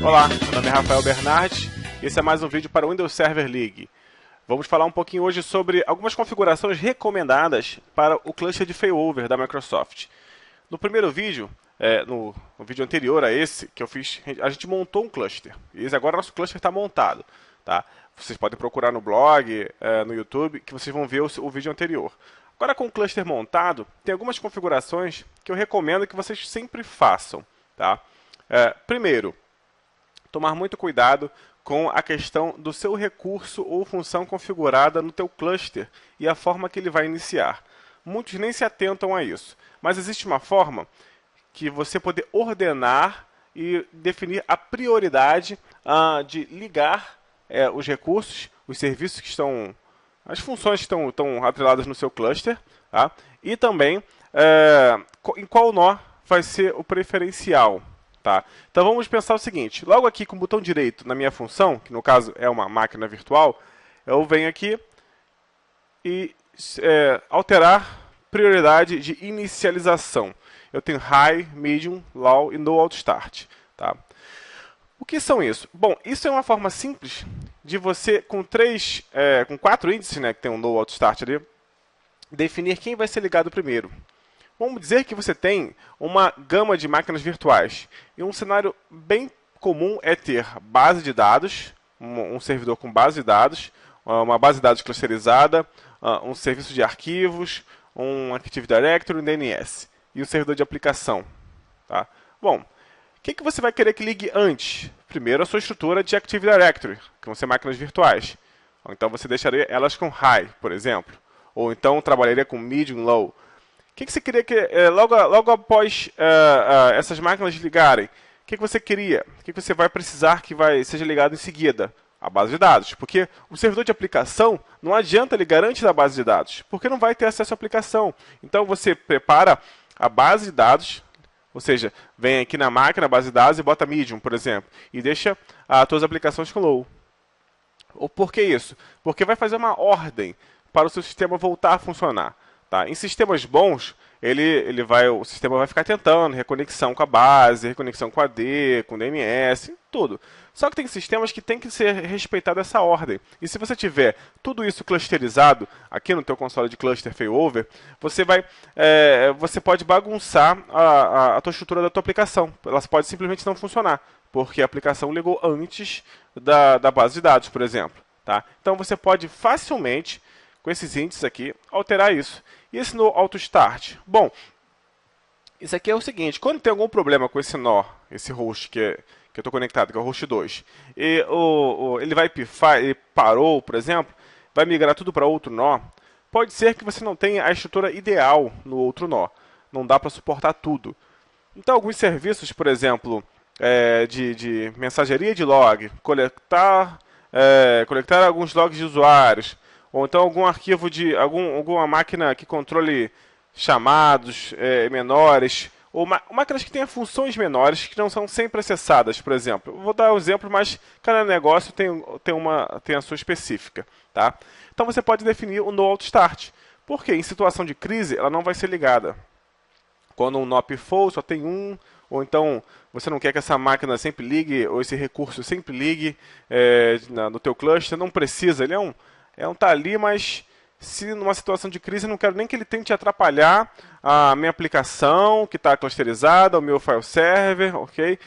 Olá, meu nome é Rafael Bernardes e esse é mais um vídeo para o Windows Server League. Vamos falar um pouquinho hoje sobre algumas configurações recomendadas para o cluster de failover da Microsoft. No primeiro vídeo, no vídeo anterior a esse que eu fiz, a gente montou um cluster. E agora nosso cluster está montado. Tá? Vocês podem procurar no blog, no YouTube, que vocês vão ver o vídeo anterior. Agora com o cluster montado, tem algumas configurações que eu recomendo que vocês sempre façam. Tá? Primeiro, tomar muito cuidado com a questão do seu recurso ou função configurada no teu cluster e a forma que ele vai iniciar. Muitos nem se atentam a isso, mas existe uma forma que você poder ordenar e definir a prioridade de ligar os recursos, os serviços que estão, as funções que estão atreladas no seu cluster, tá? E também em qual nó vai ser o preferencial. Tá? Então vamos pensar o seguinte, logo aqui com o botão direito na minha função, que no caso é uma máquina virtual, eu venho aqui e alterar prioridade de inicialização. Eu tenho High, Medium, Low e No Auto Start. Tá? O que são isso? Bom, isso é uma forma simples de você, com 4 índices, né, que tem um No Auto Start ali, definir quem vai ser ligado primeiro. Vamos dizer que você tem uma gama de máquinas virtuais. E um cenário bem comum é ter base de dados, um servidor com base de dados, uma base de dados clusterizada, um serviço de arquivos, um Active Directory, um DNS. E um servidor de aplicação. Tá? Bom, o que você vai querer que ligue antes? Primeiro, a sua estrutura de Active Directory, que vão ser máquinas virtuais. Então, você deixaria elas com High, por exemplo. Ou então, trabalharia com Medium, Low. O que você queria que, logo após essas máquinas ligarem, o que você queria? O que você vai precisar que seja ligado em seguida? A base de dados. Porque o servidor de aplicação não adianta ligar antes da base de dados, porque não vai ter acesso à aplicação. Então você prepara a base de dados, ou seja, vem aqui na máquina, a base de dados, e bota Medium, por exemplo, e deixa as suas aplicações com Low. Por que isso? Porque vai fazer uma ordem para o seu sistema voltar a funcionar. Tá? Em sistemas bons, o sistema vai ficar tentando reconexão com a base, reconexão com a AD, com o DNS, tudo. Só que tem sistemas que tem que ser respeitada essa ordem. E se você tiver tudo isso clusterizado aqui no teu console de cluster failover, você pode bagunçar a tua estrutura da tua aplicação. Ela pode simplesmente não funcionar, porque a aplicação ligou antes da base de dados, por exemplo. Tá? Então você pode facilmente, com esses índices aqui, alterar isso. E esse No Auto Start? Bom, isso aqui é o seguinte, quando tem algum problema com esse nó, esse host que eu estou conectado, que é o host 2, e ele vai pifar, ele parou, por exemplo, vai migrar tudo para outro nó, pode ser que você não tenha a estrutura ideal no outro nó. Não dá para suportar tudo. Então, alguns serviços, por exemplo, de mensageria de log, coletar alguns logs de usuários, ou então algum arquivo de alguma máquina que controle chamados menores, ou máquinas que tenham funções menores que não são sempre acessadas, por exemplo. Eu vou dar um exemplo, mas cada negócio tem a sua específica. Tá? Então você pode definir o No Auto Start, porque em situação de crise ela não vai ser ligada. Quando um nó pifou, só tem um, ou então você não quer que essa máquina sempre ligue, ou esse recurso sempre ligue no teu cluster, não precisa, ele tá ali, mas se numa situação de crise eu não quero nem que ele tente atrapalhar a minha aplicação, que está clusterizada, o meu file server, ok?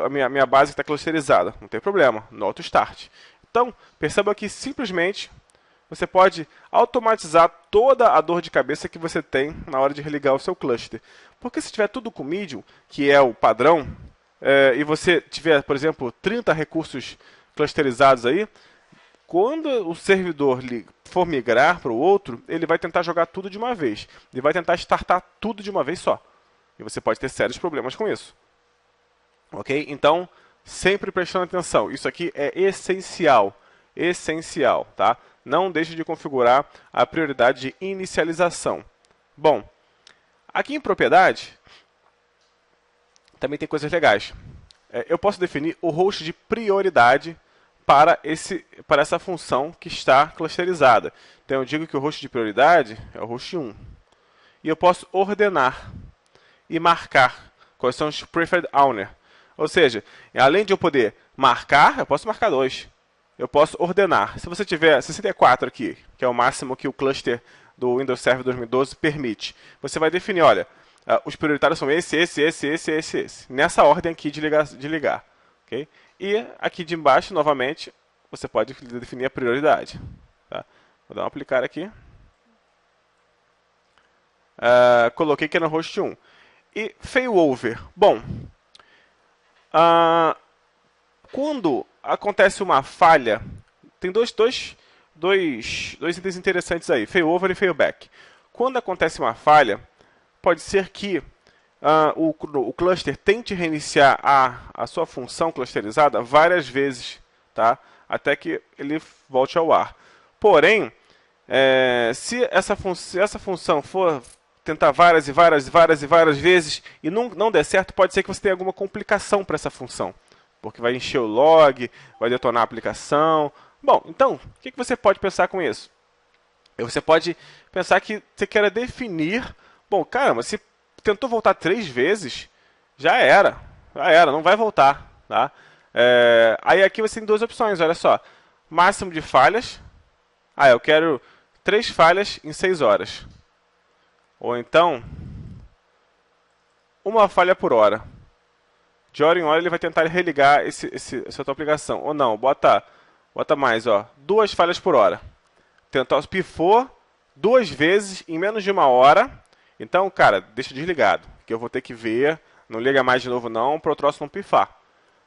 A minha base que está clusterizada. Não tem problema, No Auto Start. Então, perceba que simplesmente você pode automatizar toda a dor de cabeça que você tem na hora de religar o seu cluster. Porque se tiver tudo com Medium, que é o padrão, e você tiver, por exemplo, 30 recursos clusterizados aí, quando o servidor for migrar para o outro, ele vai tentar jogar tudo de uma vez. Ele vai tentar startar tudo de uma vez só. E você pode ter sérios problemas com isso. Ok? Então, sempre prestando atenção. Isso aqui é essencial. Essencial, tá? Não deixe de configurar a prioridade de inicialização. Bom, aqui em propriedade, também tem coisas legais. Eu posso definir o host de prioridade para essa função que está clusterizada. Então eu digo que o host de prioridade é o host 1. E eu posso ordenar e marcar quais são os preferred owner. Ou seja, além de eu poder marcar, eu posso marcar 2. Eu posso ordenar. Se você tiver 64 aqui, que é o máximo que o cluster do Windows Server 2012 permite, você vai definir, olha, os prioritários são esse. Nessa ordem aqui de ligar. Okay? E aqui de baixo, novamente, você pode definir a prioridade. Tá? Vou dar um aplicar aqui. Coloquei que é no host 1. E failover. Bom, quando acontece uma falha, tem dois itens interessantes aí, failover e failback. Quando acontece uma falha, pode ser que o cluster tente reiniciar a sua função clusterizada várias vezes, tá? Até que ele volte ao ar. Porém, se essa função for tentar várias vezes e não der certo, pode ser que você tenha alguma complicação para essa função. Porque vai encher o log, vai detonar a aplicação. Bom, então, o que você pode pensar com isso? Você pode pensar que você quer definir... Bom, caramba, se tentou voltar 3 vezes, já era, não vai voltar. Tá? Aí aqui você tem 2 opções, olha só. Máximo de falhas. Eu quero 3 falhas em 6 horas. Ou então, uma falha por hora. De hora em hora ele vai tentar religar essa tua aplicação. Ou não, bota mais, 2 falhas por hora. Tentar pifou 2 vezes em menos de 1 hora. Então, cara, deixa desligado, que eu vou ter que ver. Não liga mais de novo não, para o troço não pifar.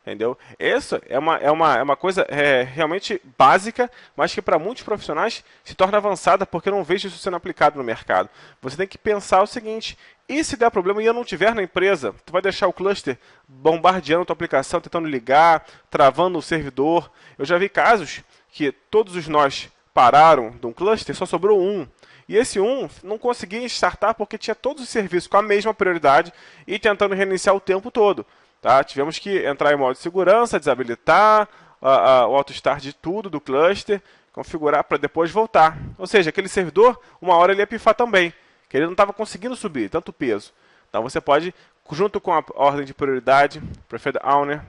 Entendeu? Isso é uma coisa realmente básica, mas que para muitos profissionais se torna avançada, porque eu não vejo isso sendo aplicado no mercado. Você tem que pensar o seguinte: e se der problema e eu não estiver na empresa, tu vai deixar o cluster bombardeando a tua aplicação, tentando ligar, travando o servidor. Eu já vi casos que todos os nós pararam de um cluster, só sobrou um. E esse um não conseguia startar porque tinha todos os serviços com a mesma prioridade e tentando reiniciar o tempo todo. Tá? Tivemos que entrar em modo de segurança, desabilitar o auto-start de tudo do cluster, configurar para depois voltar. Ou seja, aquele servidor, uma hora ele ia pifar também, que ele não estava conseguindo subir tanto peso. Então você pode, junto com a ordem de prioridade, preferred owner,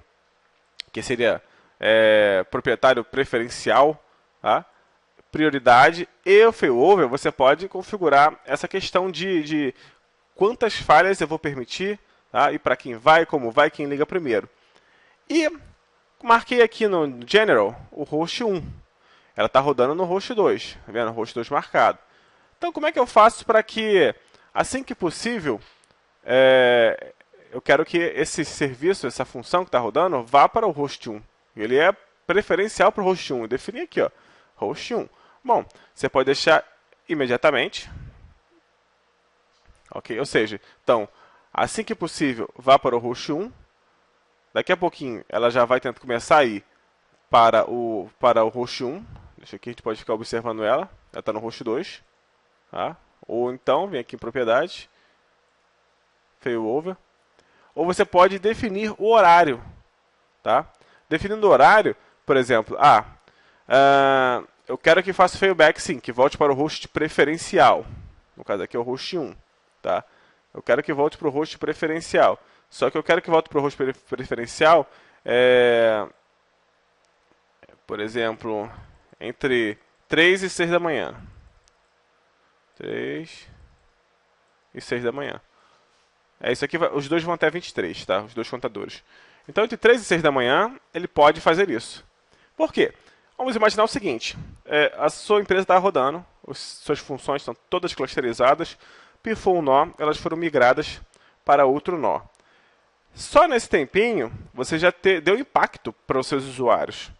que seria proprietário preferencial, tá? Prioridade e o failover, você pode configurar essa questão de quantas falhas eu vou permitir, tá? E para quem vai, como vai, quem liga primeiro. E marquei aqui no General o host 1. Ela está rodando no host 2. Tá vendo? Host 2 marcado. Então, como é que eu faço para que, assim que possível, eu quero que esse serviço, essa função que está rodando, vá para o host 1. Ele é preferencial para o host 1. Eu defini aqui, host 1. Bom, você pode deixar imediatamente. Ok? Ou seja, então, assim que possível, vá para o host 1. Daqui a pouquinho, ela já vai tentar começar a ir para o host 1. Deixa aqui, a gente pode ficar observando ela. Ela está no host 2. Tá? Ou então, vem aqui em propriedade. Failover. Ou você pode definir o horário. Tá? Definindo o horário, por exemplo, eu quero que faça failback, sim, que volte para o host preferencial. No caso aqui é o host 1. Tá? Eu quero que volte para o host preferencial. Só que eu quero que volte para o host preferencial, por exemplo, entre 3 e 6 da manhã. 3 e 6 da manhã. Isso aqui, os dois vão até 23, tá? Os dois contadores. Então, entre 3 e 6 da manhã, ele pode fazer isso. Por quê? Vamos imaginar o seguinte. A sua empresa está rodando, suas funções estão todas clusterizadas, pifou um nó, elas foram migradas para outro nó. Só nesse tempinho, você já deu impacto para os seus usuários.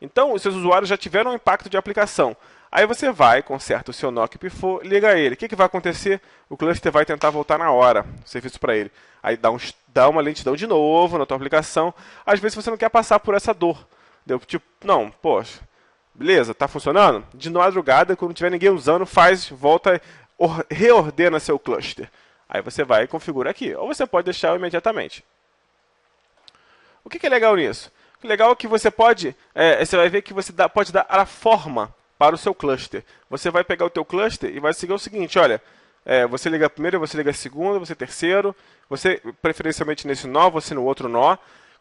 Então, os seus usuários já tiveram um impacto de aplicação. Aí você vai, conserta o seu nó que pifou, liga ele. O que vai acontecer? O cluster vai tentar voltar na hora o serviço para ele. Aí dá uma lentidão de novo na tua aplicação. Às vezes você não quer passar por essa dor. Tipo, não, poxa, beleza, está funcionando? De madrugada, quando não tiver ninguém usando, volta, reordena seu cluster. Aí você vai e configura aqui. Ou você pode deixar imediatamente. O que é legal nisso? O legal é que você pode, você vai ver que você pode dar a forma para o seu cluster. Você vai pegar o teu cluster e vai seguir o seguinte, olha, você liga primeiro, você liga segundo, você terceiro, você preferencialmente nesse nó, você no outro nó.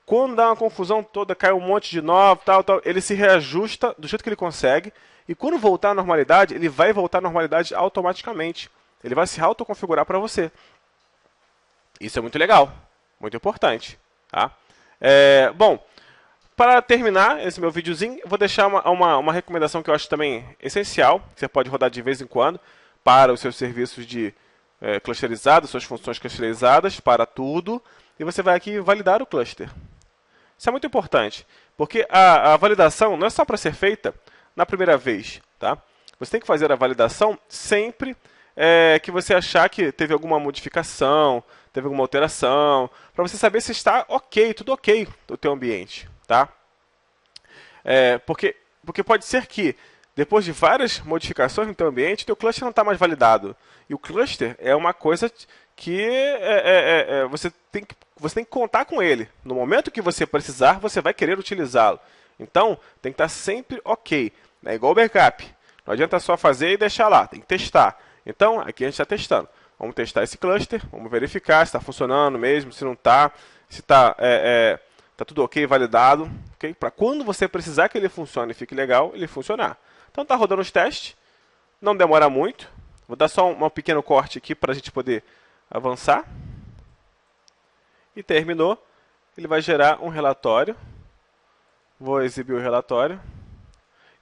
Quando dá uma confusão toda, cai um monte de nó, tal, ele se reajusta do jeito que ele consegue. E quando voltar à normalidade, ele vai voltar à normalidade automaticamente. Ele vai se autoconfigurar para você. Isso é muito legal, muito importante. Tá? Bom, para terminar esse meu videozinho, eu vou deixar uma recomendação que eu acho também essencial, que você pode rodar de vez em quando, para os seus serviços de clusterizados, suas funções clusterizadas, para tudo. E você vai aqui validar o cluster. Isso é muito importante, porque a validação não é só para ser feita na primeira vez. Tá? Você tem que fazer a validação sempre que você achar que teve alguma modificação, teve alguma alteração, para você saber se está ok, tudo ok do teu ambiente. Tá? Porque pode ser que, depois de várias modificações no teu ambiente, teu cluster não está mais validado. E o cluster é uma coisa que você tem que contar com ele. No momento que você precisar, você vai querer utilizá-lo. Então, tem que estar sempre ok. É igual o backup. Não adianta só fazer e deixar lá, tem que testar. Então, aqui a gente está testando. Vamos testar esse cluster, vamos verificar se está funcionando mesmo, se não está, se está tudo ok, validado. Okay? Para quando você precisar que ele funcione e fique legal, ele funcionar. Então, está rodando os testes, não demora muito. Vou dar só um pequeno corte aqui para a gente poder avançar. E terminou. Ele vai gerar um relatório. Vou exibir o relatório.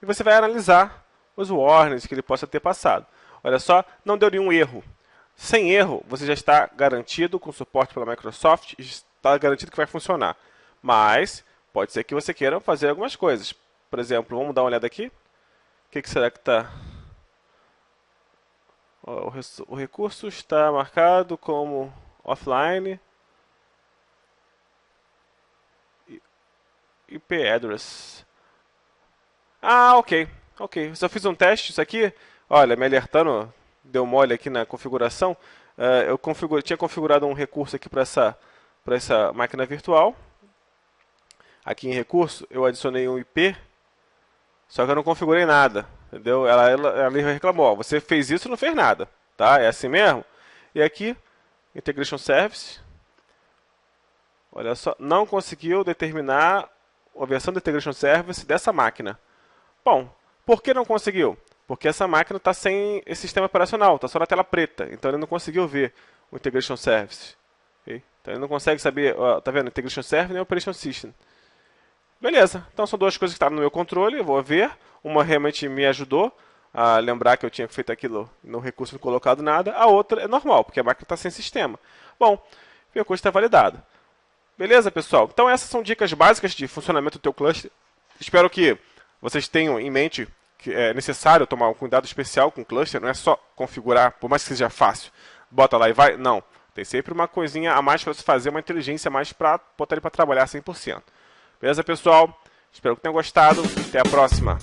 E você vai analisar os warnings que ele possa ter passado. Olha só, não deu nenhum erro. Sem erro, você já está garantido com suporte pela Microsoft, está garantido que vai funcionar. Mas pode ser que você queira fazer algumas coisas. Por exemplo, vamos dar uma olhada aqui. O que será que está... O recurso está marcado como offline. IP address. Ah, ok. Eu só fiz um teste, isso aqui, olha, me alertando, deu mole aqui na configuração. Eu tinha configurado um recurso aqui para essa máquina virtual. Aqui em recurso, eu adicionei um IP, só que eu não configurei nada, entendeu? Ela reclamou, ó, você fez isso e não fez nada, tá? É assim mesmo. E aqui, Integration Service, olha só, não conseguiu determinar a versão do Integration Service dessa máquina. Bom, por que não conseguiu? Porque essa máquina está sem esse sistema operacional, está só na tela preta, então ele não conseguiu ver o Integration Service. Okay? Então ele não consegue saber, tá vendo? Integration Service nem Operation System. Beleza, então são duas coisas que estavam no meu controle, eu vou ver. Uma realmente me ajudou a lembrar que eu tinha feito aquilo no recurso não colocado nada. A outra é normal, porque a máquina está sem sistema. Bom, o recurso está validado. Beleza, pessoal? Então essas são dicas básicas de funcionamento do teu cluster. Espero que vocês tenham em mente que é necessário tomar um cuidado especial com o cluster. Não é só configurar, por mais que seja fácil, bota lá e vai. Não, tem sempre uma coisinha a mais para você fazer, uma inteligência a mais para botar ele para trabalhar 100%. Beleza, pessoal? Espero que tenham gostado. Até a próxima.